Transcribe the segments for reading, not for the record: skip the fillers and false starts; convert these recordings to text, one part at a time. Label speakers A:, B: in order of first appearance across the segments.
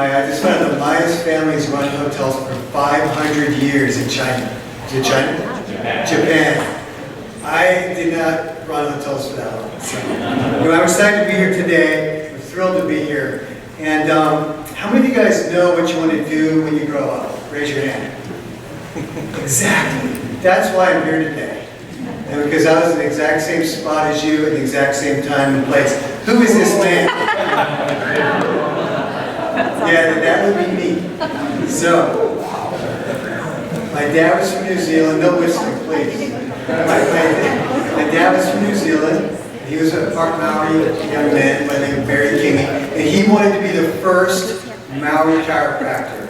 A: Maya. I just found out the Maya's family's run hotels for 500 years in China. Is it China? Japan. I did not run hotels for that long. So, I'm excited to be here today. I'm thrilled to be here. And how many of you guys know what you want to do when you grow up? Raise your hand. Exactly. That's why I'm here today. And because I was in the exact same spot as you at the exact same time and place. Who is this man? Yeah, that would be me. So, my dad was from New Zealand. No whistling, please. My dad was from New Zealand. He was a part Maori young man by the name of Kingi. And he wanted to be the first Maori chiropractor.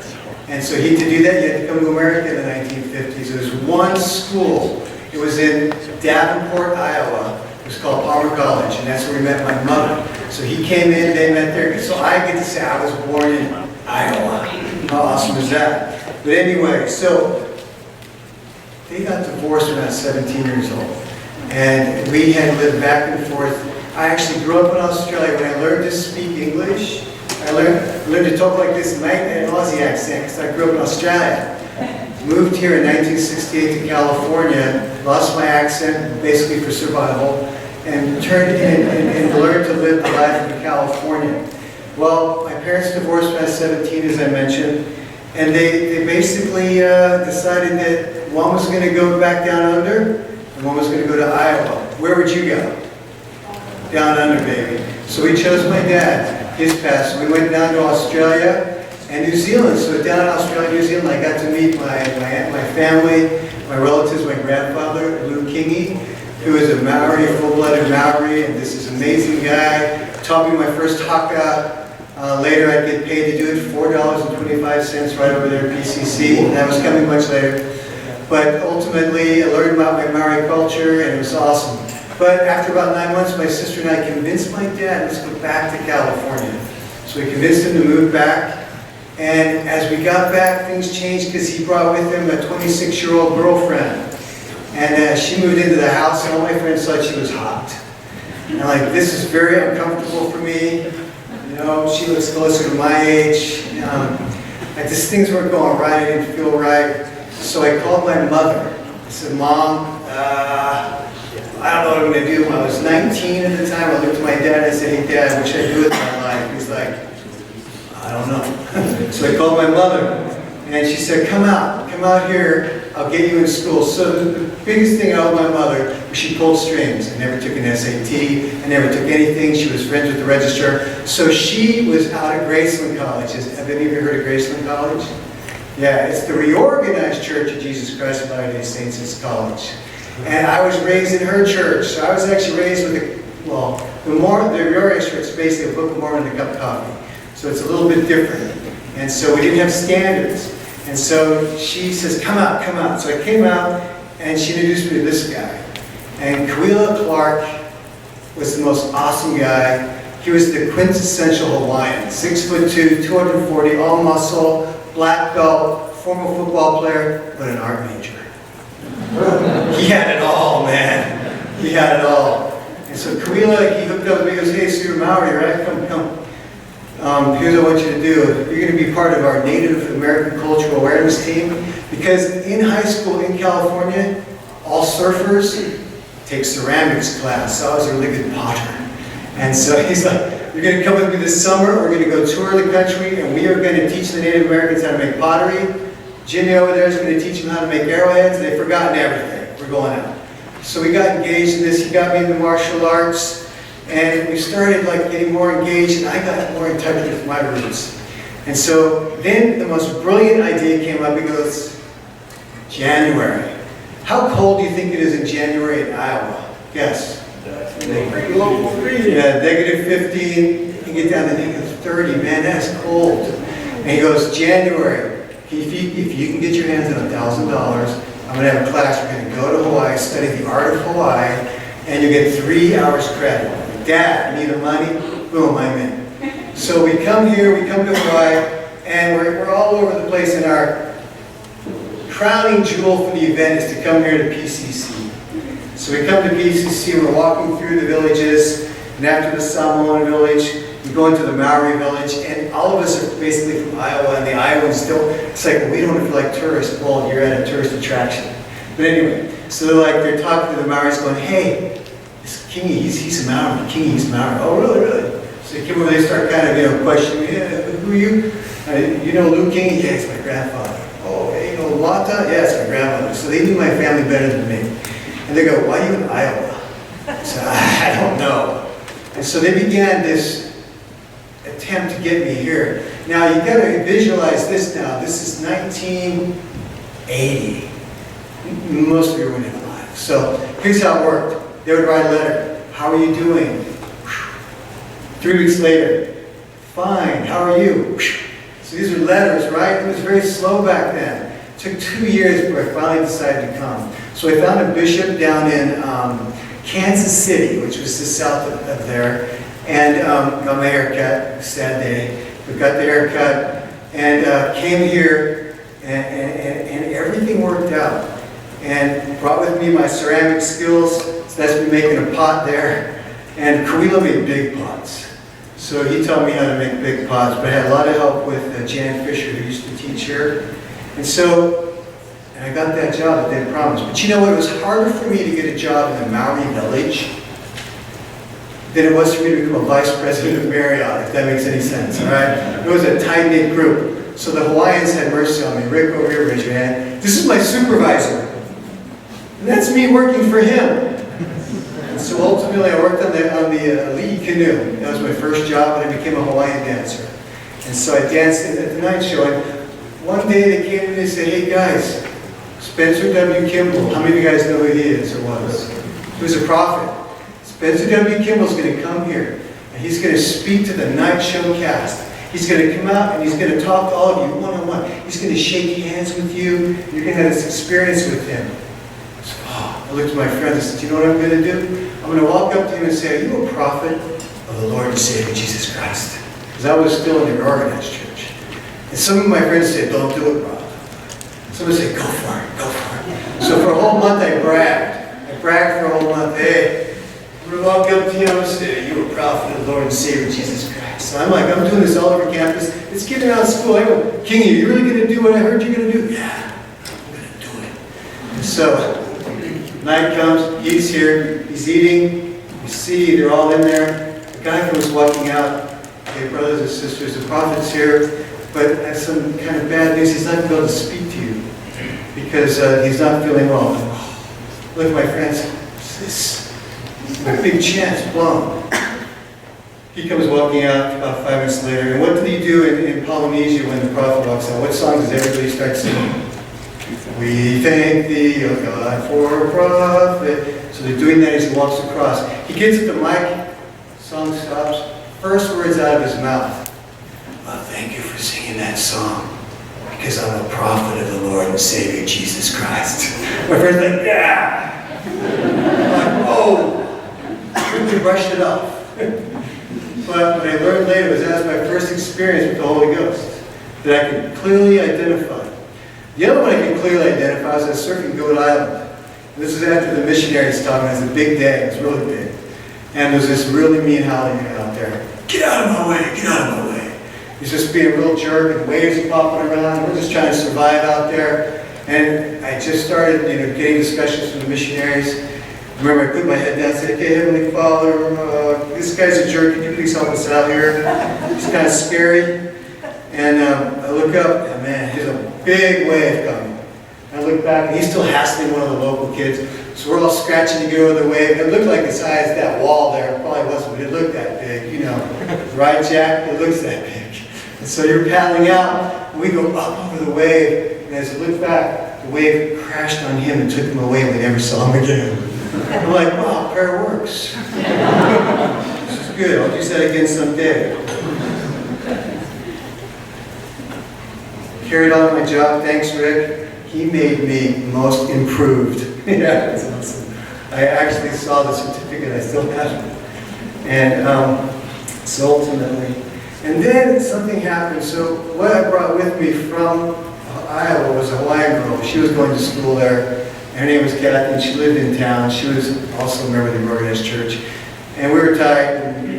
A: And so to do that, you had to come to America in the 1950s. There was one school. It was in Davenport, Iowa. It was called Palmer College, and that's where we met my mother. So he came in, they met there. So I get to say I was born in Iowa. How awesome is that? But anyway, so they got divorced when I was 17 years old. And we had lived back and forth. I actually grew up in Australia. When I learned to speak English, I learned to talk like this in an Aussie accent because I grew up in Australia. Moved here in 1968 to California, lost my accent basically for survival, and turned in and learned to live the life of California. Well, my parents divorced when I was 17, as I mentioned, and they basically decided that one was going to go back down under, and one was going to go to Iowa. Where would you go? Down under, baby. So we chose my dad, his path. So we went down to Australia and New Zealand. So down in Australia, New Zealand, I got to meet my family, my relatives, my grandfather, Kingi, who is a Maori, a full-blooded Maori, and this is an amazing guy. Taught me my first haka. Later, I'd get paid to do it, $4.25 right over there at PCC, and that was coming much later. But ultimately, I learned about my Maori culture, and it was awesome. But after about 9 months, my sister and I convinced my dad, let's go back to California. So we convinced him to move back. And as we got back, things changed because he brought with him a 26-year-old girlfriend. And she moved into the house, and all my friends thought she was hot. And I'm like, this is very uncomfortable for me. You know, she looks closer to my age. Just things weren't going right, I didn't feel right. So I called my mother. I said, Mom, I don't know what I'm going to do. When I was 19 at the time, I looked at my dad and I said, hey Dad, what should I do with my life? He's like, I don't know. So I called my mother and she said, come out here, I'll get you in school. So the biggest thing I owed my mother was she pulled strings. I never took an SAT, I never took anything. She was friends with the registrar. So she was out at Graceland College. Have any of you heard of Graceland College? Yeah, it's the reorganized Church of Jesus Christ of Latter-day Saints' college. And I was raised in her church. So I was actually raised with the reorganized church is basically a Book of Mormon and a cup of coffee. So it's a little bit different. And so we didn't have standards. And so she says, come out, come out. So I came out and she introduced me to this guy. And Kawila Clark was the most awesome guy. He was the quintessential Hawaiian. 6'2", 240, all muscle, black belt, former football player, but an art major. He had it all, man. He had it all. And so Kawila, he hooked up with me, he goes, hey, so you're Maori, right? Come. Here's what I want you to do. You're going to be part of our Native American Cultural Awareness team. Because in high school in California, all surfers take ceramics class. So I was a really good potter. And so he's like, you're going to come with me this summer, we're going to go tour the country, and we are going to teach the Native Americans how to make pottery. Jimmy over there is going to teach them how to make arrowheads. They've forgotten everything. We're going out. So we got engaged in this. He got me into martial arts. And we started getting more engaged, and I got more in touch with my roots. And so then the most brilliant idea came up. He goes, January. How cold do you think it is in January in Iowa? Guess. Yeah, negative 15. You can get down to negative 30. Man, that's cold. And he goes, January. If you can get your hands on $1,000, I'm going to have a class. We're going to go to Hawaii, study the art of Hawaii, and you get 3 hours credit. Dad, you need the money? Boom, I'm in. So we come here, we come to Hawaii, and we're all over the place. And our crowning jewel for the event is to come here to PCC. So we come to PCC, we're walking through the villages, and after the Samoan village, We go into the Maori village, and all of us are basically from Iowa, and the Iowans don't, it's like, well, we don't feel like tourists. Well, you're at a tourist attraction. But anyway, so they're talking to the Maoris going, hey, this Kingi, he's a Maori. Kingi, he's a Maori. Oh, really? So they come over, they start kind of, questioning, yeah, who are you? You know Lou Kingi? Yeah, it's my grandfather. Oh, hey, you know Lata? Yeah, it's my grandmother. So they knew my family better than me. And they go, why are you in Iowa? So I don't know. And so they began this attempt to get me here. Now you got to visualize this now. This is 1980. Most of you weren't alive. So here's how it worked. They would write a letter. How are you doing? 3 weeks later. Fine. How are you? So these were letters, right? It was very slow back then. It took 2 years before I finally decided to come. So I found a bishop down in Kansas City, which was just south of there, and got my haircut. Sad day, but got the haircut and came here, and everything worked out. And brought with me my ceramic skills. So that's me making a pot there, and Kawila made big pots. So he taught me how to make big pots, but I had a lot of help with Jan Fisher, who used to teach here, and so. And I got that job that they promised. But you know what? It was harder for me to get a job in the Maori village than it was for me to become a vice president of Marriott, if that makes any sense, all right? It was a tight-knit group. So the Hawaiians had mercy on me. Rick, over here, raise your hand. This is my supervisor. And that's me working for him. And so ultimately I worked on the lead canoe. That was my first job, and I became a Hawaiian dancer. And so I danced at the night show. And one day they came to me and said, hey guys, Spencer W. Kimball, how many of you guys know who he is or was? He was a prophet. Spencer W. Kimball's going to come here, and he's going to speak to the night show cast. He's going to come out, and he's going to talk to all of you one-on-one. He's going to shake hands with you. You're going to have this experience with him. So, I looked at my friend and said, you know what I'm going to do? I'm going to walk up to him and say, are you a prophet of the Lord and Savior Jesus Christ? Because I was still in the organized church. And some of my friends said, don't do it, Rob. Somebody said, go for it, go for it. So for a whole month I bragged. I bragged for a whole month. Hey, I'm going to walk up to you and say, you're a prophet of the Lord and Savior Jesus Christ. So I'm like, I'm doing this all over campus. It's getting out of school. I go, Kingi, are you really going to do what I heard you're going to do? Yeah, I'm going to do it. So night comes, he's here, he's eating. You see, they're all in there. The guy comes walking out. Hey, brothers and sisters, the prophet's here. But I have some kind of bad news. He's not going to be able to speak to you because he's not feeling well. Look at my friends. This a big chance blown. He comes walking out about 5 minutes later. And what did he do in Polynesia when the prophet walks out? What song does everybody start singing? We thank thee, O God, for a prophet. So they're doing that as he walks across. He gets at the mic. Song stops. First words out of his mouth. Well, thank you for singing that song, because I'm a prophet of the Lord and Savior Jesus Christ. My friend's like, yeah! I'm like, oh! We brushed it off. But what I learned later was that was my first experience with the Holy Ghost, that I could clearly identify. The other one I could clearly identify was at surfing Goat Island. And this was after the missionaries taught me. It was a big day. It was really big. And there was this really mean howling out there. Get out of my way! Get out of my way! He's just being a real jerk, and waves are popping around. We're just trying to survive out there. And I just started, getting discussions from the missionaries. I remember I put my head down and said, okay, Heavenly Father, this guy's a jerk. Can you please help us out here? It's kind of scary. And I look up, and man, there's a big wave coming. I look back, and he's still hassling one of the local kids. So we're all scratching to get over the wave. It looked like as high as that wall there. It probably wasn't, but it looked that big, Right, Jack? It looks that big. And so you're paddling out, and we go up over the wave, and as I look back, the wave crashed on him and took him away, and we never saw him again. I'm like, wow, prayer works. This is good. I'll use that again someday. Carried on my job. Thanks, Rick. He made me most improved. Yeah, that's awesome. I actually saw the certificate. I still have it. And so ultimately, and then something happened. So what I brought with me from Iowa was a Hawaiian girl. She was going to school there. Her name was Kathy, and she lived in town. She was also a member of the organized church. And we were tight, and,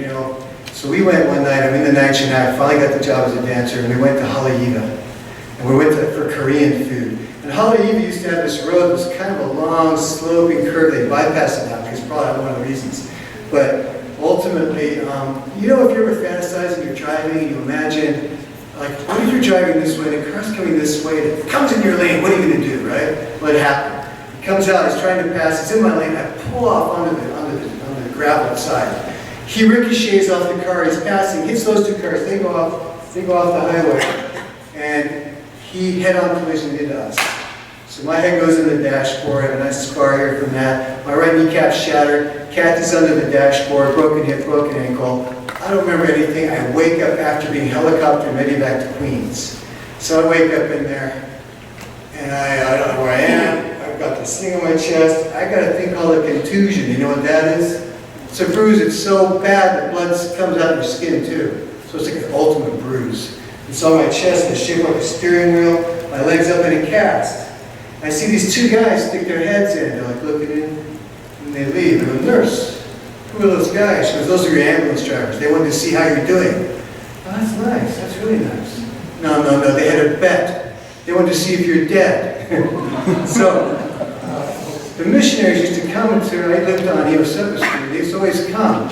A: so So we went one night, I'm in the night shift, I finally got the job as a dancer, and we went to Hawaii. And we went for Korean food. And Hawaii used to have this road that was kind of a long, sloping curve. They bypassed it now, because probably one of the reasons. But ultimately, you know, if you're ever fantasizing, you're driving, and you imagine, like, what if you're driving this way, and the car's coming this way, and it comes in your lane, what are you going to do, right? Well, it happened. He comes out, he's trying to pass, he's in my lane, I pull off onto the gravel side. He ricochets off the car, he's passing, hits those two cars, they go off the highway, and he head-on collision into us. So my head goes in the dashboard, I have a nice scar here from that. My right kneecap's shattered, Kathy's under the dashboard, broken hip, broken ankle. I don't remember anything. I wake up after being helicoptered maybe back to Queens. So I wake up in there, and I don't know where I am. I've got this thing on my chest. I got a thing called a contusion. You know what that is? It's a bruise. It's so bad the blood comes out of your skin too. So it's like an ultimate bruise. It's on my chest, and it's shaped like a steering wheel. My leg's up in a cast. I see these two guys stick their heads in. They're like looking in, and they leave. And the nurse, who are those guys? She goes, those are your ambulance drivers. They wanted to see how you're doing. Oh, that's nice. That's really nice. No, they had a bet. They wanted to see if you're dead. So, the missionaries used to come to, I lived on Yosemite Street. They used to always come.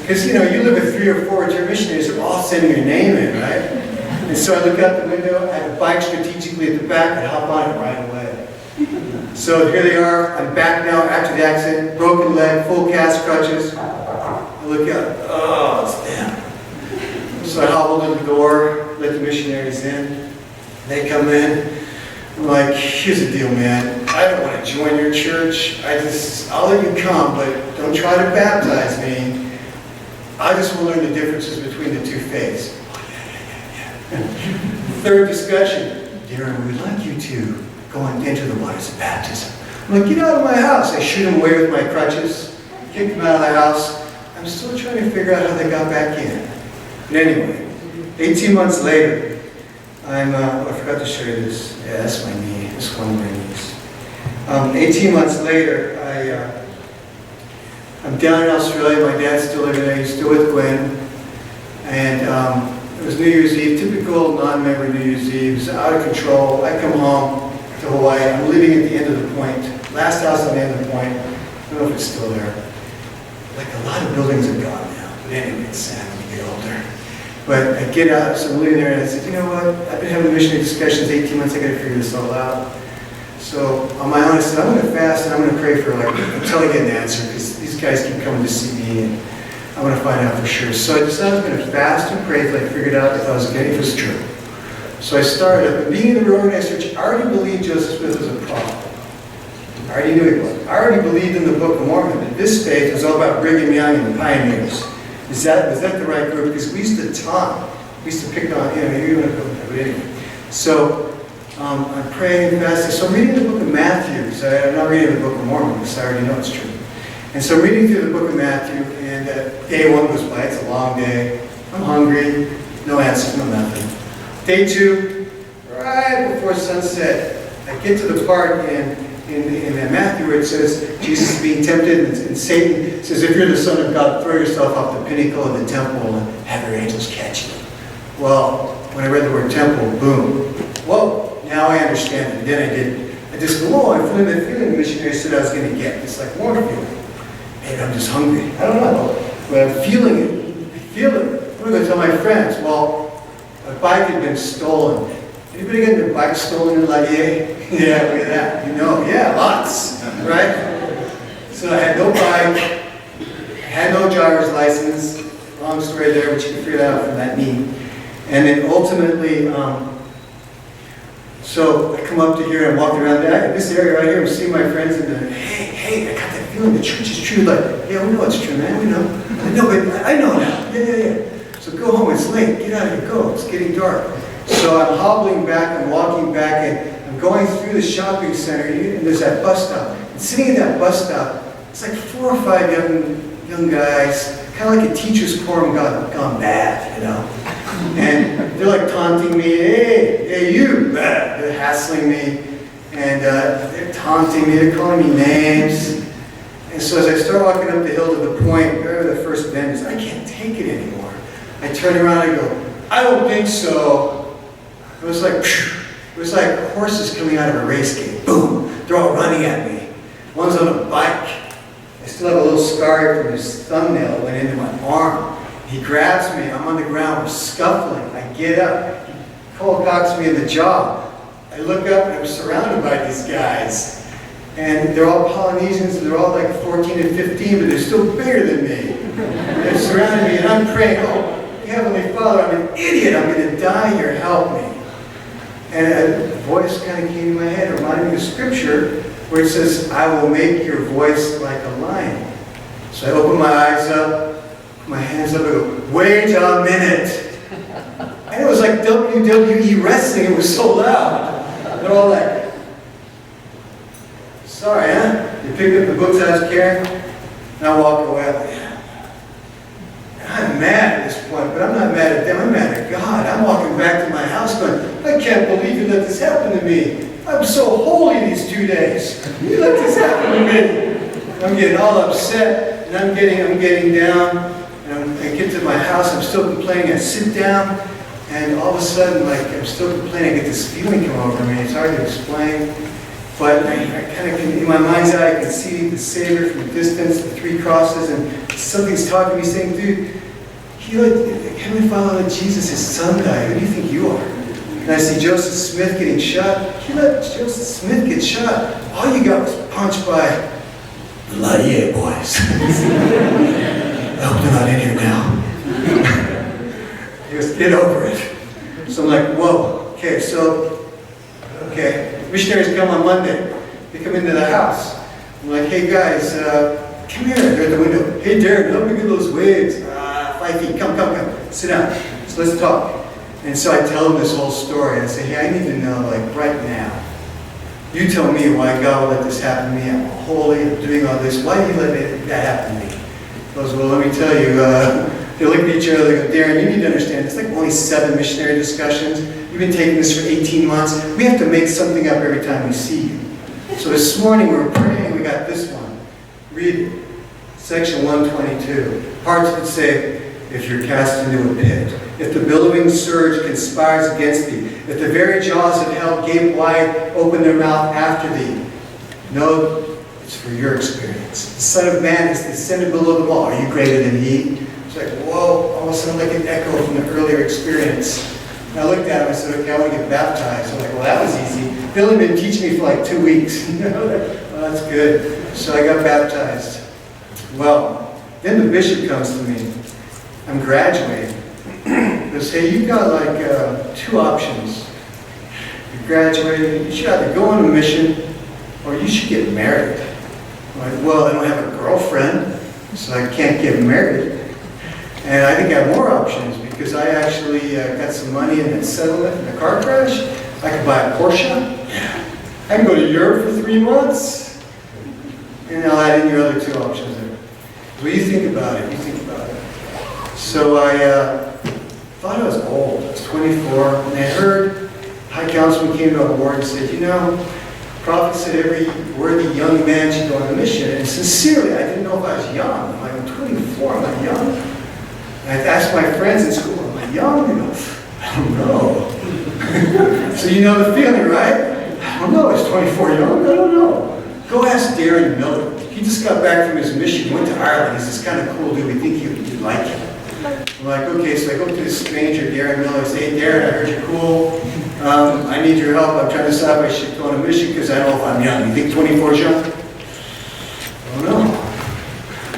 A: Because, you know, you live with 3 or 4 of your missionaries, they're all sending your name in, right? And so I look out the window, I have a bike strategically at the back, and hop on it right away. So here they are, I'm back now after the accident, broken leg, full cast, crutches. I look out, oh, it's them. So I hobbled in the door, let the missionaries in. They come in. I'm like, here's the deal, man. I don't want to join your church. I'll let you come, but don't try to baptize me. I just want to learn the differences between the two faiths. Third discussion. Daren, we'd like you to go and enter the waters of baptism. I'm like, get out of my house. I shoot him away with my crutches, kick him out of the house. I'm still trying to figure out how they got back in. But anyway, 18 months later, I forgot to show you this. Yeah, that's my knee. That's one of my knees. 18 months later, I'm down in Australia. My dad's still living there. He's still with Gwen. And it was New Year's Eve, typical non-member New Year's Eve. It's out of control. I come home to Hawaii. I'm living at the end of the point. Last house on the end of the point. I don't know if it's still there. Like a lot of buildings are gone now. But anyway, it's sad when you get older. But I get out, so I'm living there, and I said, you know what? I've been having missionary discussions 18 months. I got to figure this all out. So on my own, I said, I'm going to fast and I'm going to pray for until I get an answer, because these guys keep coming to see me, and I want to find out for sure. So I decided I was going to fast and pray until I figured out if it was true. So I started, being in the organized church, I already believed Joseph Smith was a prophet. I already knew he was. I already believed in the Book of Mormon. That this faith was all about Brigham Young and the pioneers. Was that the right group? Because we used to talk. We used to pick on, you want to go there, but anyway. So I'm praying and fasting. So I'm reading the book of Matthew. So I'm not reading the Book of Mormon because I already know it's true. And so I'm reading through the book of Matthew, and day 1 goes by. It's a long day. I'm hungry. No answer, no nothing. Day 2, right before sunset, I get to the part in Matthew where it says Jesus is being tempted, and Satan says, if you're the Son of God, throw yourself off the pinnacle of the temple and have your angels catch you. Well, when I read the word temple, boom. Whoa, now I understand it. And then I just go, whoa, I'm feeling that feeling the missionary said I was going to get. It's like more feeling. Maybe I'm just hungry. I don't know. But I'm feeling it. I feel it. I'm going to tell my friends, well, my bike had been stolen. Anybody get their bike stolen in Laie? Yeah, look at that. You know, yeah, lots, right? So I had no bike, I had no driver's license. Long story there, but you can figure that out from that meme. And then ultimately, so I come up to here and walk around this area right here. I'm seeing my friends and they're, hey, I got that feeling the church is true. Like, yeah, we know it's true, man. We know. No, but I know now. Yeah. So go home. It's late. Get out of here. Go. It's getting dark. So I'm hobbling back. I'm walking back, and I'm going through the shopping center. And there's that bus stop. And sitting in that bus stop, it's like 4 or 5 young guys, kind of like a teacher's quorum gone bad, you know. And they're like taunting me, hey, you, they're hassling me, and they're taunting me, they're calling me names, And so as I start walking up the hill to the point, where the first bend is, I can't take it anymore. I turn around and I go, I don't think so. It was like, phew. It was like horses coming out of a race gate. Boom! They're all running at me. One's on a bike. I still have a little scar from his thumbnail that went into my arm. He grabs me. I'm on the ground. We're scuffling. I get up. He cold cocks me in the jaw. I look up and I'm surrounded by these guys. And they're all Polynesians. And they're all like 14 and 15, but they're still bigger than me. They're surrounding me and I'm praying, oh, Heavenly Father, I'm an idiot. I'm going to die here. Help me. And a voice kind of came to my head, reminding me of scripture, where it says, I will make your voice like a lion. So I open my eyes up, put my hands up, and go, wait a minute. And it was like WWE wrestling, it was so loud. They're all like, sorry, huh? You picked up the books I was carrying? And I walk away, I'm like, I'm mad at this point, but I'm not mad at them, I'm mad at God. I'm walking back to my house going, I can't believe you let this happen to me. I'm so holy these 2 days. You let this happen to me. I'm getting all upset, and I'm getting down, and I get to my house, I'm still complaining, I sit down, and all of a sudden, like, I'm still complaining, I get this feeling come over me. It's hard to explain, but I kind of, in my mind's eye, I can see the Savior from a distance, the 3 crosses, and something's talking to me saying, dude, Heavenly Father let Jesus, his son, die. Who do you think you are? And I see Joseph Smith getting shot. He let Joseph Smith get shot. All you got was punched by the Laie boys. I hope they're not in here now. He goes, get over it. So I'm like, whoa, okay, missionaries come on Monday. They come into the house. I'm like, hey guys, come here. They're at the window. Hey Daren, help me get those wigs. 5 feet, come, sit down. So let's talk. And so I tell them this whole story. I say, hey, I need to know, like, right now. You tell me why God will let this happen to me. I'm holy, I'm doing all this. Why do you let that happen to me? He goes, well, let me tell you. They look at each other, they go, Daren, you need to understand, it's like only 7 missionary discussions. You've been taking this for 18 months. We have to make something up every time we see you. So this morning we were praying, we got this one. Read section 122. Parts would say, if you're cast into a pit, if the billowing surge conspires against thee, if the very jaws of hell gape wide, open their mouth after thee, know it's for your experience. The Son of Man is descended below them all. Are you greater than he? It's like, whoa, all of a sudden like an echo from the earlier experience. And I looked at him, I said, okay, I want to get baptized. I'm like, well, that was easy. They've only been teaching me for like 2 weeks. Well, that's good. So I got baptized. Well, then the bishop comes to me. I'm graduating. They say, you've got like 2 options. You're graduating, you should either go on a mission or you should get married. I'm like, well, I don't have a girlfriend, so I can't get married. And I think I have more options because I actually got some money in that settlement in a car crash. I could buy a Porsche. I can go to Europe for 3 months. And I'll add in your other 2 options there. What do you think about it? So I thought I was old. I was 24. And I heard High Councilman came to our board and said, you know, prophet said every worthy young man should go on a mission. And sincerely, I didn't know if I was young. I'm 24, am I young? And I asked my friends in school, am I young? They go, I don't know. So you know the feeling, right? I don't know, is 24 young? I don't know. Go ask Daren Miller. He just got back from his mission. He went to Ireland. He's this kind of cool dude. We think you'd like him. I'm like, okay, so I go up to this stranger, Daren Miller. I say, hey, Daren, I heard you're cool. I need your help. I'm trying to decide if I should go on a mission because I don't know if I'm young. You think 24 is young? I don't know.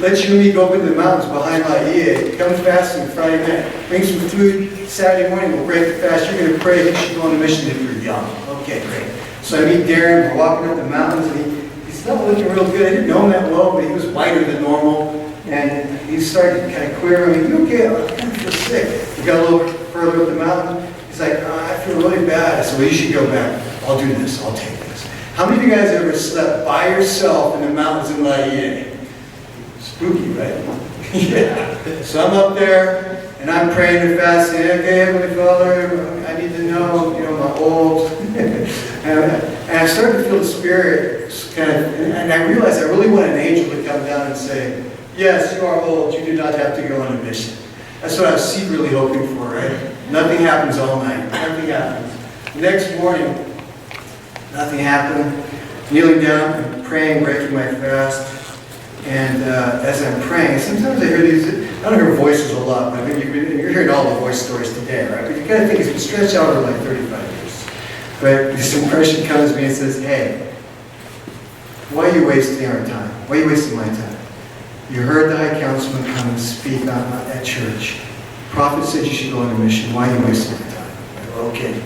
A: Let you and me go up into the mountains behind Laie. Come fasting Friday night. Bring some food. Saturday morning, we'll break the fast. You're going to pray. You should go on a mission if you're young. Okay, great. So I meet Daren. We're walking up the mountains, and he's not looking real good. I didn't know him that well, but he was whiter than normal. And he started kind of queering. You okay? I kind of feel sick. We got a little further up the mountain. He's like, I feel really bad. I said, well, you should go back. I'll do this. I'll take this. How many of you guys ever slept by yourself in the mountains in Laie? Spooky, right? Yeah. So I'm up there, and I'm praying and fasting. Okay, Heavenly Father, I need to know, I'm old. And And I started to feel the Spirit kind of, and I realized I really want an angel to come down and say, yes, you are old, you do not have to go on a mission. That's what I was secretly hoping for, right? Nothing happens all night. Nothing happens. The next morning, nothing happened. Kneeling down and praying, breaking my fast. And as I'm praying, sometimes I hear these, I don't hear voices a lot, but I mean, you're hearing all the voice stories today, right? But you kind of think it's been stretched out over like 35 years. But this impression comes to me and says, hey, why are you wasting our time? Why are you wasting my time? You heard the high councilman come and speak at church. The prophet said you should go on a mission. Why are you wasting my time? Okay.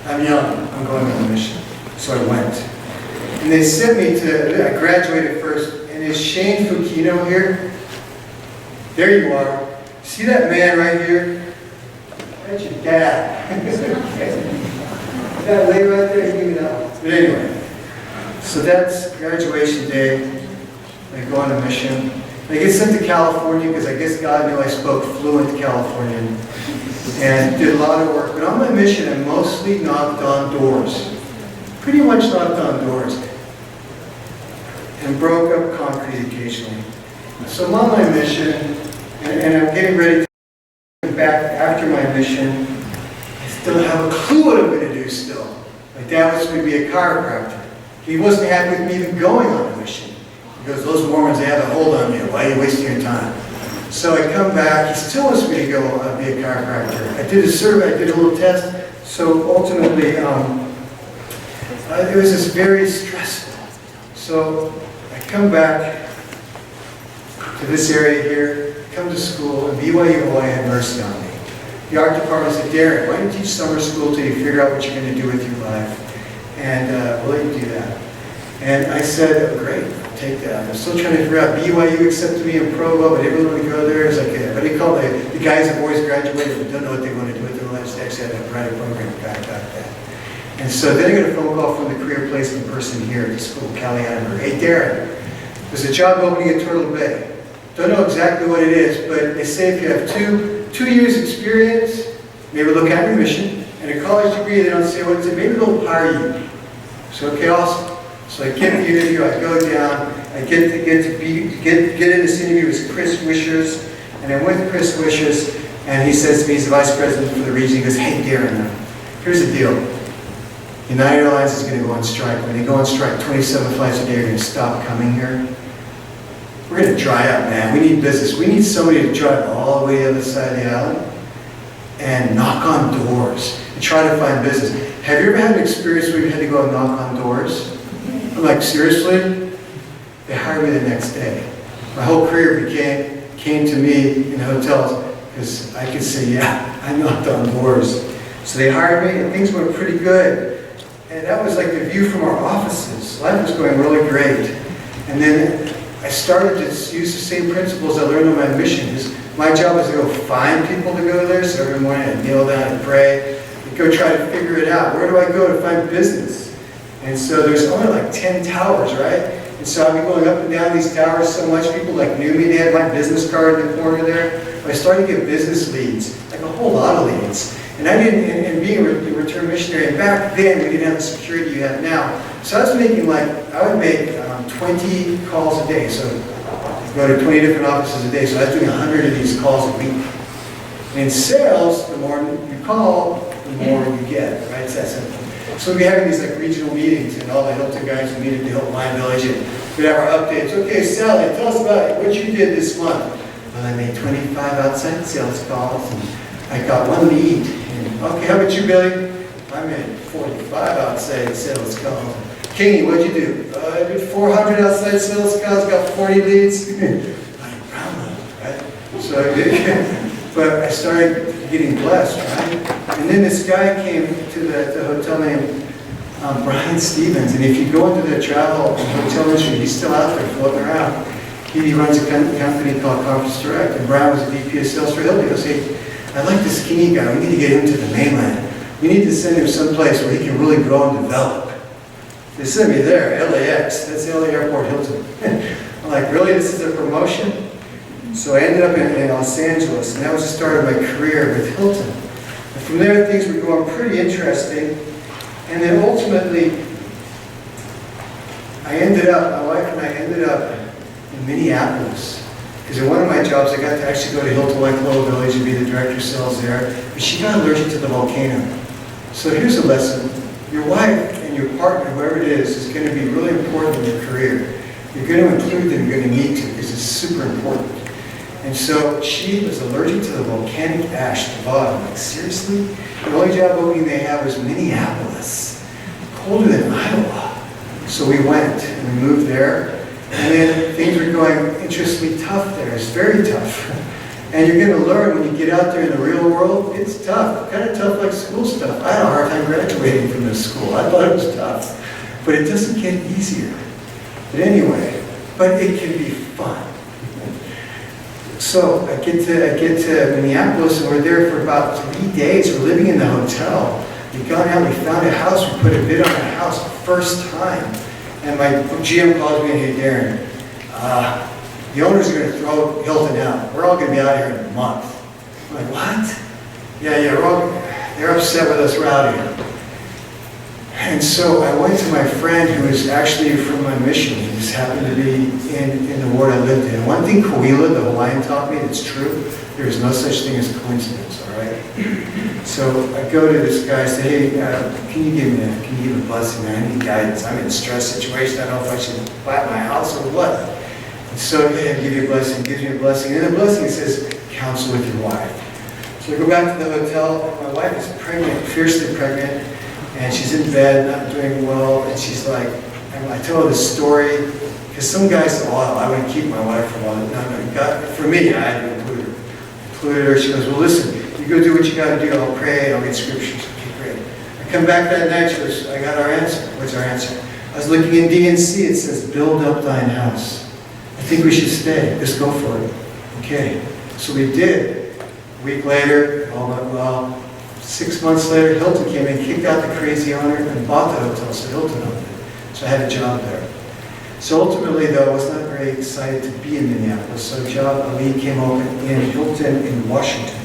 A: I'm young. I'm going on a mission. So I went. And they sent me to, I graduated first, and is Shane Fukino here? There you are. See that man right here? That's your dad. That lady right there, give me that one. But anyway, so that's graduation day. I go on a mission. I get sent to California because I guess God knew I spoke fluent Californian and did a lot of work. But on my mission, I mostly knocked on doors. Pretty much knocked on doors. And broke up concrete occasionally. So I'm on my mission, and I'm getting ready to go back after my mission. I still have a clue what I'm going to do still. My dad was going to be a chiropractor. He wasn't happy with me even going on a mission. He goes, those Mormons, they have a hold on you. Why are you wasting your time? So I come back. He still wants me to go be a chiropractor. I did a survey. I did a little test. So ultimately, it was just very stressful. So I come back to this area here, come to school, and BYU-Hawaii had mercy on me. The art department said, Daren, why don't you teach summer school till you figure out what you're going to do with your life? And we'll let you do that. And I said, oh, great, I'll take that. I'm still trying to figure out, BYU accepted me in Provo, but I didn't really want to go there. It's like, what do you call it? The guys have always graduated but don't know what they want to do with their lives. They actually had a write a program back about that. And so then I got a phone call from the career placement person here at the school, Callie Adler. Hey, Daren, there's a job opening at Turtle Bay. Don't know exactly what it is, but they say if you have two years experience, maybe look at your mission, and a college degree, they don't say what it is, maybe they'll hire you. So, okay, awesome. So I get the interview, I go down, I get in this interview with Chris Wishers, and I'm with Chris Wishers, and he says to me, he's the vice president for the region, he goes, hey, Daren, here's the deal. United Airlines is going to go on strike. When they go on strike, 27 flights a day are going to stop coming here. We're going to dry up, man. We need business. We need somebody to drive all the way to the other side of the island and knock on doors and try to find business. Have you ever had an experience where you had to go and knock on doors? I'm like, seriously? They hired me the next day. My whole career came to me in hotels because I could say, yeah, I knocked on doors. So they hired me and things went pretty good. And that was like the view from our offices. Life was going really great. And then I started to use the same principles I learned on my mission. My job was to go find people to go there. So every morning I'd kneel down and pray. I'd go try to figure it out. Where do I go to find business? And so there's only like 10 towers, right? And so I'd be going up and down these towers so much. People like knew me. They had my business card in the corner there. I started to get business leads, like a whole lot of leads. And I didn't, and being a return missionary, and back then we didn't have the security you have now. So I was making I would make 20 calls a day. So I go to 20 different offices a day. So I was doing 100 of these calls a week. And in sales, the more you call, the more you get, right? It's that simple. So we'd be having these like regional meetings, and all the Hilton guys would meet at the Hilton Line Village, and we'd have our updates. Okay, Sally, tell us about what you did this month. Well, I made 25 outside sales calls, and I got one lead. Okay, how about you, Billy? I made 45 outside sales calls. Kingi, what'd you do? I did 400 outside sales calls, got 40 leads. Like Brownlow, right? So I did, but I started getting blessed, right? And then this guy came to the hotel named Brian Stevens, and if you go into the travel hotel industry, he's still out there floating around. He runs a company called Conference Direct, and Brian was a VP of sales for Hilton. He goes, hey, I like this Kingi guy. We need to get him to the mainland. We need to send him someplace where he can really grow and develop. They sent me there, LAX. That's the LA Airport Hilton. I'm like, really? This is a promotion? So I ended up in Los Angeles, and that was the start of my career with Hilton. And from there, things were going pretty interesting. And then ultimately, my wife and I ended up in Minneapolis. Because in one of my jobs, I got to actually go to Hilton Waikoloa Village and be the director of sales there. But she got allergic to the volcano. So here's a lesson. Your wife and your partner, whoever it is going to be really important in your career. You're going to include them, you're going to need to, because it's super important. And so she was allergic to the volcanic ash at the bottom. Like, seriously? The only job opening they have was Minneapolis. Colder than Iowa. So we went and we moved there. And then things were going interestingly tough there. It's very tough. And you're going to learn when you get out there in the real world, it's tough. Kind of tough like school stuff. I had a hard time graduating from this school. I thought it was tough. But it doesn't get easier. But anyway, but it can be fun. So I get to Minneapolis, and we're there for about 3 days. We're living in the hotel. We've gone out, we found a house, we put a bid on a house first time. And my GM calls me and, hey, Daren, the owners are going to throw Hilton out. We're all going to be out here in a month. I'm like, what? Yeah, they're upset with us, we're out here. And so I went to my friend who was actually from my mission. He just happened to be in the ward I lived in. One thing Kauila, the Hawaiian, taught me that's true, there is no such thing as coincidence, all right? So I go to this guy and say, hey, can you give me a blessing, man? I need guidance. I'm in a stress situation. I don't know if I should buy my house or what. And so yeah, give you a blessing, gives me a blessing. And the blessing says, counsel with your wife. So I go back to the hotel. My wife is pregnant, fiercely pregnant. And she's in bed, not doing well, and she's like, I tell her this story, because some guys say, oh, I would keep my wife for a while. No, for me, I had to include her. Included her, she goes, well, listen, you go do what you got to do, I'll pray, I'll get scriptures. Okay, great. I come back that night, she goes, I got our answer. What's our answer? I was looking in DNC, it says, build up thine house. I think we should stay, just go for it. Okay, so we did. A week later, all went well. 6 months later, Hilton came in, kicked out the crazy owner, and bought the hotel, so Hilton owned it. So I had a job there. So ultimately, though, I was not very excited to be in Minneapolis, so a lead came open in Hilton in Washington.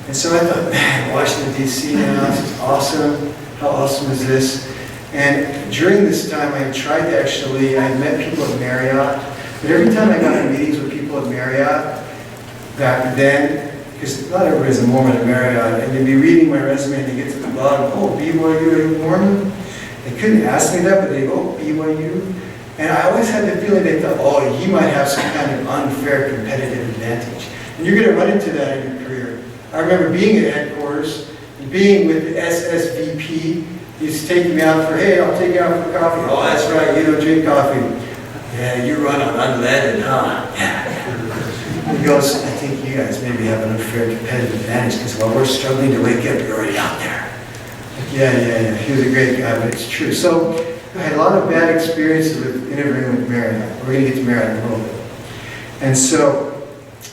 A: And so I thought, man, Washington, D.C. now, this is awesome. How awesome is this? And during this time, I tried to I met people at Marriott, but every time I got in meetings with people at Marriott, back then, because not everybody's a Mormon at Marriott, and they'd be reading my resume and they get to the bottom, oh, BYU, are you Mormon? They couldn't ask me that, but they go, oh, BYU. And I always had the feeling they thought, oh, he might have some kind of unfair competitive advantage. And you're going to run into that in your career. I remember being at headquarters, and being with the SSVP, he's taking me out for, hey, I'll take you out for coffee. Oh, that's right, you don't drink coffee. Yeah, you run on unleaded, huh? Yeah. He goes, I think you guys maybe have an unfair competitive advantage because while we're struggling to wake up, you're already out there. Yeah. He was a great guy, but it's true. So I had a lot of bad experiences with interviewing with Marriott. We're going to get to Marriott in a little bit. And so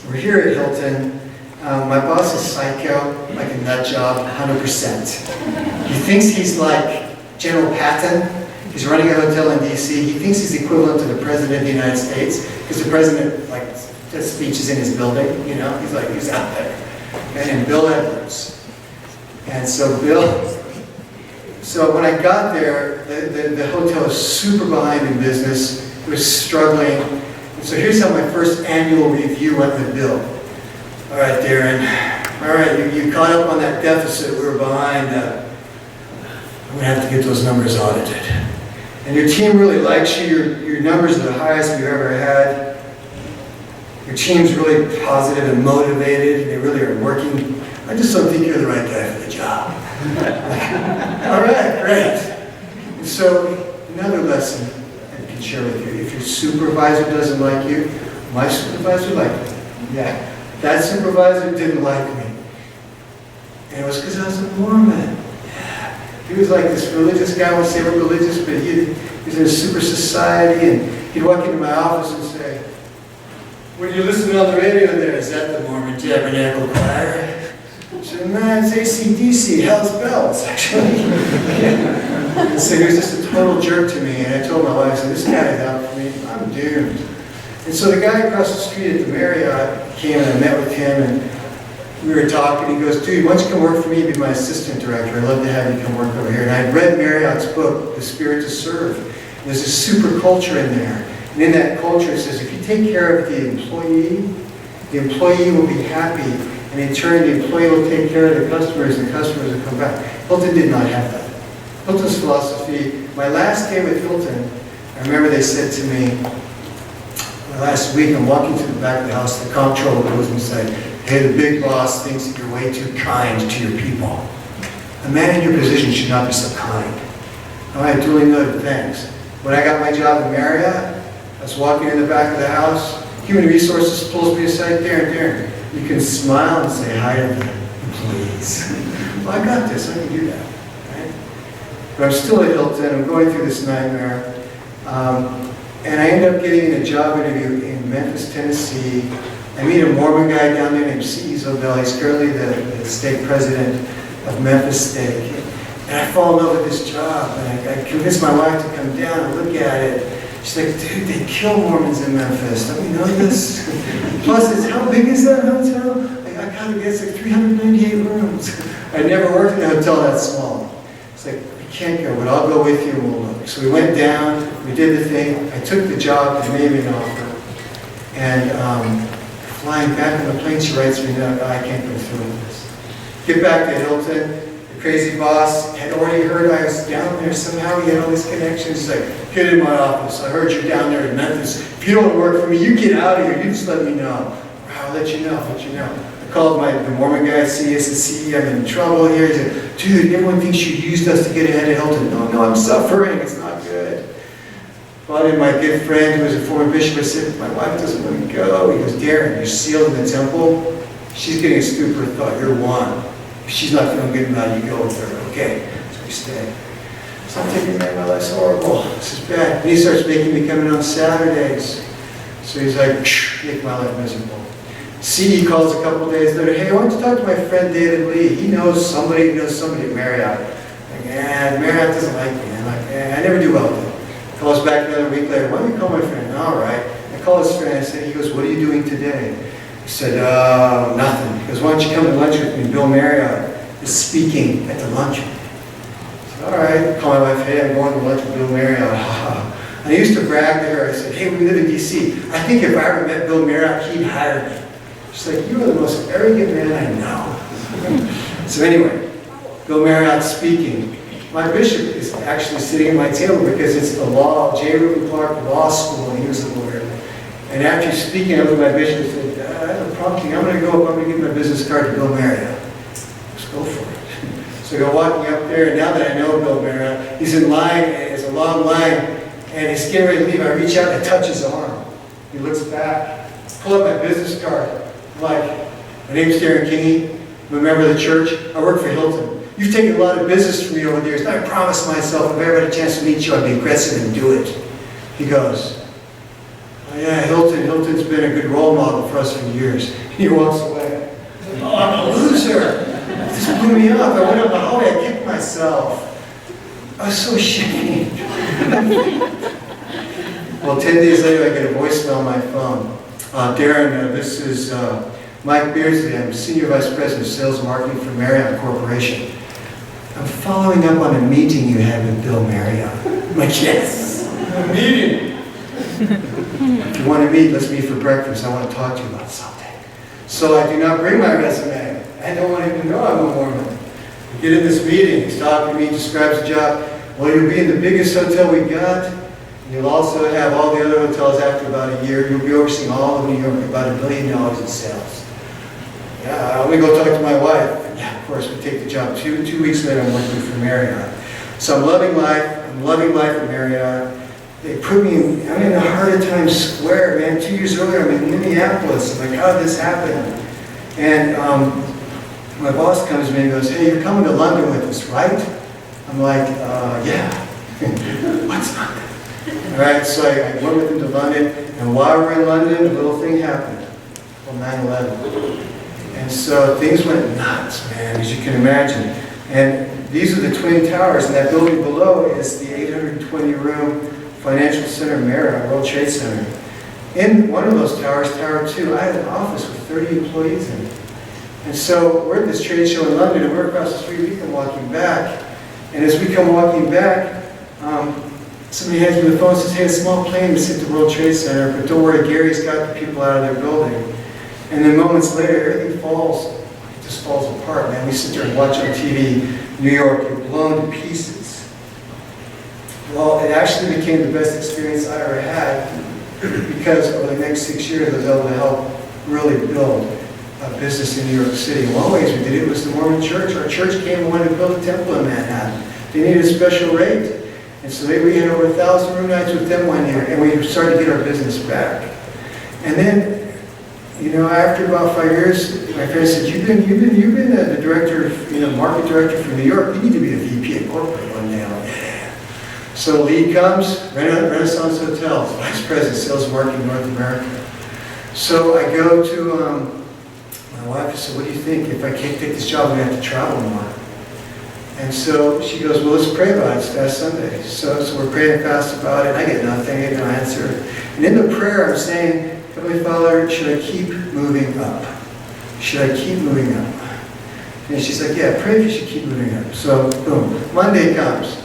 A: we're here at Hilton. My boss is psycho, like a nut job, 100%. He thinks he's like General Patton. He's running a hotel in D.C. He thinks he's equivalent to the President of the United States because the President, like, that speech is in his building, you know, he's out there. And Bill Edwards. And so when I got there, the hotel was super behind in business. It was struggling. And so here's how my first annual review went with Bill. All right, Daren. All right, you caught up on that deficit. We were behind. I'm going to have to get those numbers audited. And your team really likes you. Your numbers are the highest we've ever had. Your team's really positive and motivated. They really are working. I just don't think you're the right guy for the job. All right, great. And so another lesson I can share with you. If your supervisor doesn't like you, my supervisor liked me. Yeah, that supervisor didn't like me. And it was because I was a Mormon. Yeah. He was like this religious guy. I won't say we're religious, but he was in a super society, and he'd walk into my office and say, when you're listening on the radio there, is that the Mormon Tabernacle Choir? I said, no, it's AC/DC, Hell's Bells, actually. And so he was just a total jerk to me, and I told my wife, I said, this guy is out for me, I'm doomed. And so the guy across the street at the Marriott came and I met with him, and we were talking. He goes, dude, why don't you come work for me, be my assistant director? I'd love to have you come work over here. And I had read Marriott's book, The Spirit to Serve. There's a super culture in there. And in that culture, it says if you take care of the employee will be happy, and in turn, the employee will take care of the customers, and the customers will come back. Hilton did not have that. Hilton's philosophy, my last day with Hilton, I remember they said to me, last week, I'm walking to the back of the house, the comptroller goes and said, hey, the big boss thinks that you're way too kind to your people. A man in your position should not be so kind. All right, duly noted, thanks. When I got my job in Marriott, I was walking in the back of the house, Human Resources pulls me aside, Daren, you can smile and say hi to the employees. Well, I got this, I can do that. Right? But I'm still at Hilton, I'm going through this nightmare. And I end up getting a job interview in Memphis, Tennessee. I meet a Mormon guy down there named C.E. Zobel. He's currently the state president of Memphis State. And I fall in love with this job. And I convinced my wife to come down and look at it. She's like, dude, they kill Mormons in Memphis. Don't you know this? Plus, how big is that hotel? I kind of guess like 398 rooms. I never worked in a hotel that small. It's like, we can't go, but I'll go with you and we'll look. So we went down, we did the thing. I took the job, they made me an offer. And flying back on the plane, she writes me, no, I can't go through with this. Get back to Hilton. Crazy boss had already heard I was down there somehow. He had all these connections. He's like, get in my office. I heard you're down there in Memphis. If you don't work for me, you get out of here. You just let me know. I'll let you know, I called the Mormon guy, CSC, I'm in trouble here. He said, dude, everyone thinks you used us to get ahead of Hilton. No, I'm suffering. It's not good. Brought in my good friend who was a former bishop. I said, my wife doesn't want to go. He goes, Daren, you're sealed in the temple. She's getting a stupor thought. You're one. If she's not feeling good about it, you go with her. Okay. So we stay. So I'm thinking, man, my life's horrible. This is bad. And he starts making me come in on Saturdays. So he's like, make my life miserable. CE calls a couple days later, hey, I want to talk to my friend David Lee. He knows somebody at Marriott. Like, Marriott doesn't like me. I'm like, I never do well with him. Calls back another week later, why don't you call my friend? All right. I call his friend, I said, he goes, what are you doing today? He said, nothing. He goes, why don't you come to lunch with me? Bill Marriott is speaking at the luncheon. I said, all right. Call my wife, hey, I'm going to lunch with Bill Marriott. And I used to brag to her. I said, hey, we live in D.C. I think if I ever met Bill Marriott, he'd hire me. She's like, you are the most arrogant man I know. So anyway, Bill Marriott speaking. My bishop is actually sitting at my table because it's the law, J. Reuben Clark Law School, and he was a lawyer. And after he's speaking, I looked at my bishop and said, I have a prompting. I'm going to go up, I'm going to give my business card to Bill Marriott. Let's go for it. So I go walking up there, and now that I know Bill Marriott, he's in line, and it's a long line, and he's getting ready to leave. I reach out and I touch his arm. He looks back, pull up my business card. I'm like, my name's Daren Kingi, I'm a member of the church, I work for Hilton. You've taken a lot of business from me over the years, and I promised myself if I ever had a chance to meet you, I'd be aggressive and do it. He goes, oh yeah, Hilton's been a good role model for us for years. And he walks away. Oh, I'm a loser. This blew me up. I went up the hallway, I kicked myself. I was so ashamed. Well, 10 days later, I get a voicemail on my phone. Daren, this is Mike Beardsley. I'm Senior Vice President of Sales and Marketing for Marriott Corporation. I'm following up on a meeting you had with Bill Marriott. I'm like, yes, a meeting. If you want to meet, let's meet for breakfast. I want to talk to you about something. So I do not bring my resume. I don't want him to know I'm a Mormon. We get in this meeting. He's talking to me, describes the job. Well, you'll be in the biggest hotel we got. You'll also have all the other hotels after about a year. You'll be overseeing all of New York, about $1 billion in sales. Yeah, I'm going to go talk to my wife. Yeah, of course, we take the job. Two weeks later, I'm working for Marriott. So I'm loving life. I'm loving life at Marriott. They put me in, I'm in the heart of Times Square, man. 2 years earlier, I'm in Minneapolis. I'm like, how did this happen? And my boss comes to me and goes, hey, you're coming to London with us, right? I'm like, yeah. What's London? All right, so I went with him to London, and while we were in London, a little thing happened on 9/11. And so things went nuts, man, as you can imagine. And these are the Twin Towers, and that building below is the 820-room Financial Center Marriott, World Trade Center. In one of those towers, Tower 2, I had an office with 30 employees in it. And so we're at this trade show in London, and we're across the street, we come walking back. And as we come walking back, somebody hands me the phone and says, hey, a small plane just hit the World Trade Center, but don't worry, Gary's got the people out of their building. And then moments later, everything falls, it just falls apart, man. We sit there and watch on TV, New York, you're blown to pieces. Well, it actually became the best experience I ever had because over the next 6 years, I was able to help really build a business in New York City. One of the ways we did it was the Mormon Church. Our church came and wanted to build a temple in Manhattan. They needed a special rate. And so we had over 1,000 room nights with them one year, and we started to get our business back. And then, you know, after about 5 years, my friend said, you've been the director, market director for New York. You need to be the VP of corporate one day. I'm like, yeah. So lead comes, Renaissance Hotels, Vice President, Sales and Marketing, North America. So I go to my wife and said, what do you think? If I can't take this job, I'm going to have to travel more. And so she goes, well, let's pray about it. It's Fast Sunday. So we're praying fast about it. I get nothing. I get no answer. And in the prayer, I'm saying, Heavenly Father, should I keep moving up? Should I keep moving up? And she's like, yeah, pray if you should keep moving up. So, boom. Monday comes.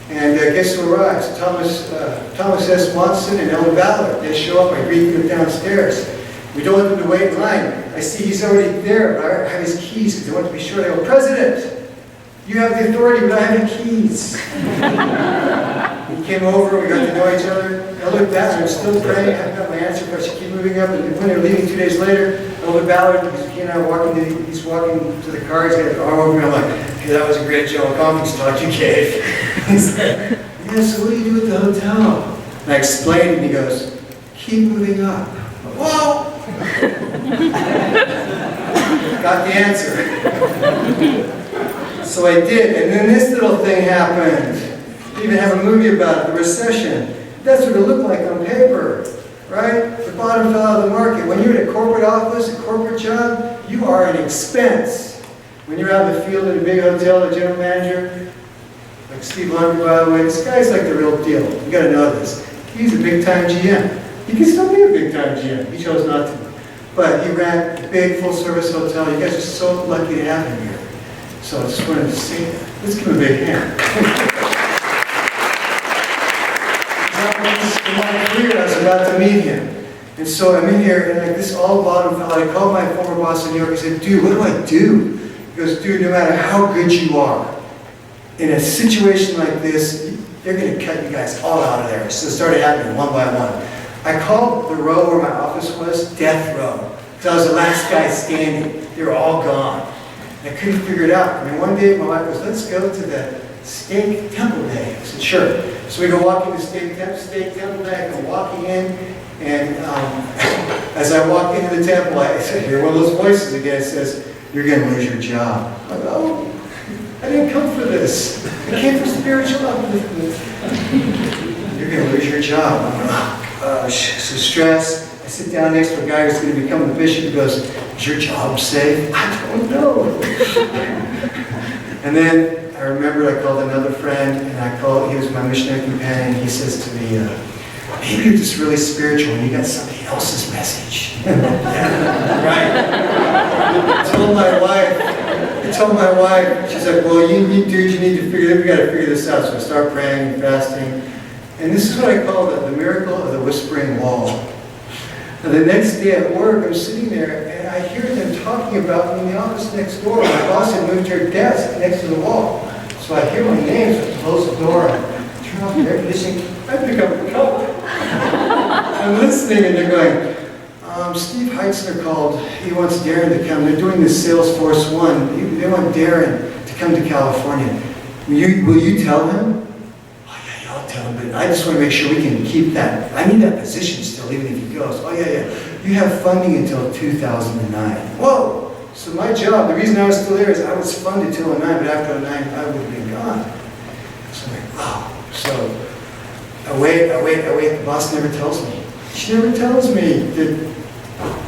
A: And guess who arrives? Thomas S. Watson and Ellen Ballard. They show up. I greet them downstairs. We don't want them to wait in line. I see he's already there. I have his keys because they want to be sure. They go, President, you have the authority, but I have the keys. He came over, we got to know each other. I looked back, I'm still praying, I haven't got my answer, but I should keep moving up. And when they're leaving 2 days later, Elder Ballard, he and I are walking he's walking to the car, he's got his arm over me. I'm like, hey, that was a great general conference talk you gave. He's like, yeah, so what do you do at the hotel? And I explained, and he goes, keep moving up. Whoa! Got the answer. So I did, and then this little thing happened. They even have a movie about it, the recession. That's what it looked like on paper, right? The bottom fell out of the market. When you're in a corporate office, a corporate job, you are an expense. When you're out in the field at a big hotel, the general manager, like Steve Lumber, by the way, this guy's like the real deal. You gotta know this. He's a big-time GM. He can still be a big-time GM. He chose not to. But he ran a big, full-service hotel. You guys are so lucky to have him here. So I just wanted to say that. Let's give him a big hand. In my career, I was about to meet him. And so I'm in here, and like this all bottom fell out. I called my former boss in New York. I said, dude, what do I do? He goes, dude, no matter how good you are, in a situation like this, they're going to cut you guys all out of there. So it started happening one by one. I called the row where my office was death row, because I was the last guy standing. They were all gone. I couldn't figure it out. I mean, one day my wife goes, let's go to the Steak Temple Day. I said, sure. So we go walking to Steak Temple Day. I go walking in, and as I walk into the temple, I hear one of those voices again. It says, you're going to lose your job. I go, oh, I didn't come for this. I came for spiritual upliftment. You're going to lose your job. I'm like, oh, gosh, so stressed. I sit down next to a guy who's going to become the bishop. He goes, is your job safe? I don't know. And then I remember I called another friend, and he was my missionary companion. He says to me, maybe you're just really spiritual and you got somebody else's message. Yeah, right. I told my wife, she's like, well, you need to figure it, we got to figure this out. So I start praying and fasting. And this is what I call the miracle of the whispering wall. And the next day at work, I'm sitting there, and I hear them talking about me in the office next door. My boss had moved her desk next to the wall. So I hear my name, so I close the door, and turn off the air conditioning. I pick up the cup. I'm listening, and they're going, Steve Heitzler called. He wants Daren to come. They're doing this Salesforce 1. They want Daren to come to California. Will you tell him? I'll tell him, but I just want to make sure we can keep that. I need that position still, even if he goes. Oh, yeah. You have funding until 2009. Whoa! So my job, the reason I was still there is I was funded till 2009, but after 2009, I would have been gone. So I'm like, wow. So I wait. The boss never tells me. She never tells me that.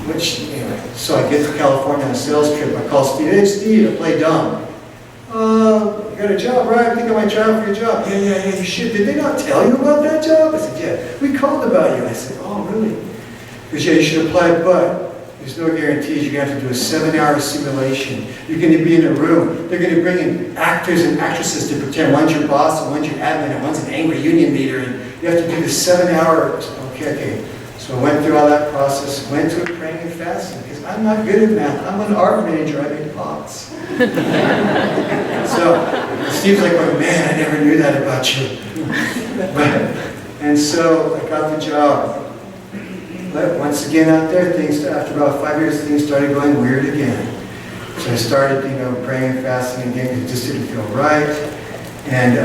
A: Anyway, so I get to California on a sales trip. I call Steve. Hey, Steve, I play dumb. You got a job, right? I think I might try out for your job. Yeah, you should. Did they not tell you about that job? I said, yeah. We called about you. I said, oh, really? Because, yeah, you should apply, but There's no guarantees. You're going to have to do a 7-hour simulation. You're going to be in a room. They're going to bring in actors and actresses to pretend one's your boss and one's your admin and one's an angry union leader. And you have to do this 7-hour. Okay. So I went through all that process, went to praying and fasting because I'm not good at math. I'm an art major. I make pots. So Steve's like, oh, man, I never knew that about you. And so I got the job. But once again out there, after about 5 years, things started going weird again. So I started, praying and fasting again because it just didn't feel right. And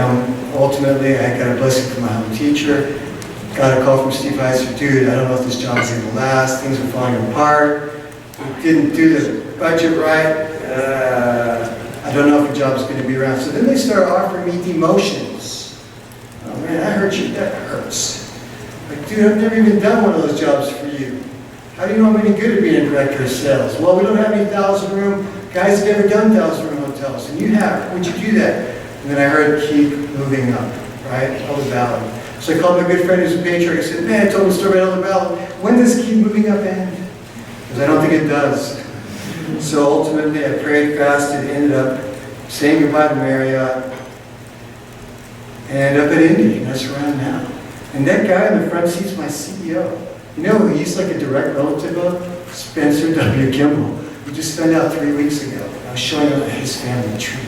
A: ultimately, I got a blessing from my home teacher. Got a call from Steve Heiser, dude, I don't know if this job is going to last. Things are falling apart. Didn't do the budget right. I don't know if the job is going to be around. So then they started offering me demotions. Oh man, that hurts you. That hurts. Like, dude, I've never even done one of those jobs for you. How do you know I'm any good at being a director of sales? Well, we don't have any 1,000-room. Guys have never done 1,000-room hotels, and you have. Would you do that? And then I heard, keep moving up, right? Elder Valley. So I called my good friend who's a patriarch. I said, man, I told him a story about Elder Valley. When does keep moving up end? Because I don't think it does. So ultimately, I prayed, fasted, ended up saying goodbye to Marriott, and ended up at Indy, and that's where I am now. And that guy in the front seat's my CEO. You know who he's like a direct relative of? Spencer W. Kimball. We just found out 3 weeks ago. I was showing him his family tree.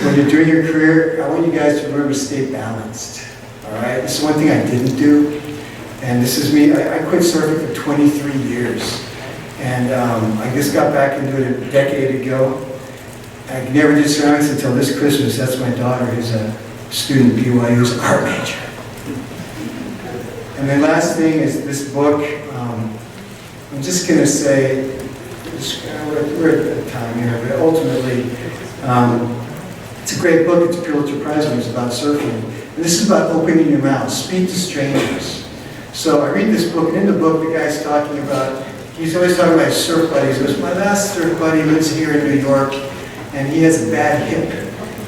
A: When you're doing your career, I want you guys to remember to stay balanced. All right? This is one thing I didn't do. And this is me. I quit surfing for 23 years. And I just got back into it a decade ago. I never did ceramics until this Christmas. That's my daughter who's a student at BYU, who's an art major. And the last thing is this book. I'm just going to say, we're at the time here, but ultimately, it's a great book. It's a Pulitzer Prize winner. It's about surfing. And this is about opening your mouth. Speak to strangers. So I read this book, and in the book, the guy's talking about, he's always talking about his surf buddies. He goes, my last surf buddy lives here in New York, and he has a bad hip,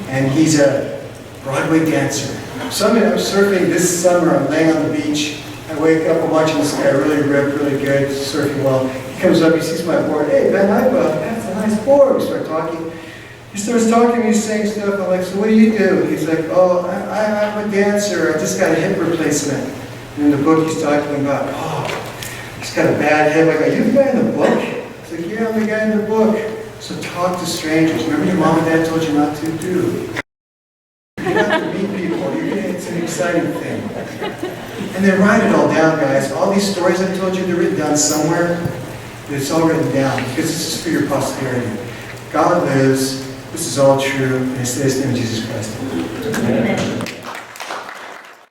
A: and he's a Broadway dancer. So I'm surfing this summer. I'm laying on the beach. I wake up, I'm watching this guy really rip, really good, surfing well. He comes up, he sees my board. Hey, Ben, that's a nice board. We start talking. He starts talking, he's saying stuff. I'm like, so what do you do? He's like, oh, I'm a dancer. I just got a hip replacement. And in the book, he's talking about, oh, he's got a bad hip. I go, you the guy in the book? He's like, yeah, I'm the guy in the book. So talk to strangers. Remember your mom and dad told you not to do. You have to meet people. It's an exciting thing. And then write it all down, guys. All these stories I've told you, they're written down somewhere. But it's all written down because this is for your posterity. God lives. This is all true. And I say this in the name of Jesus Christ. Amen.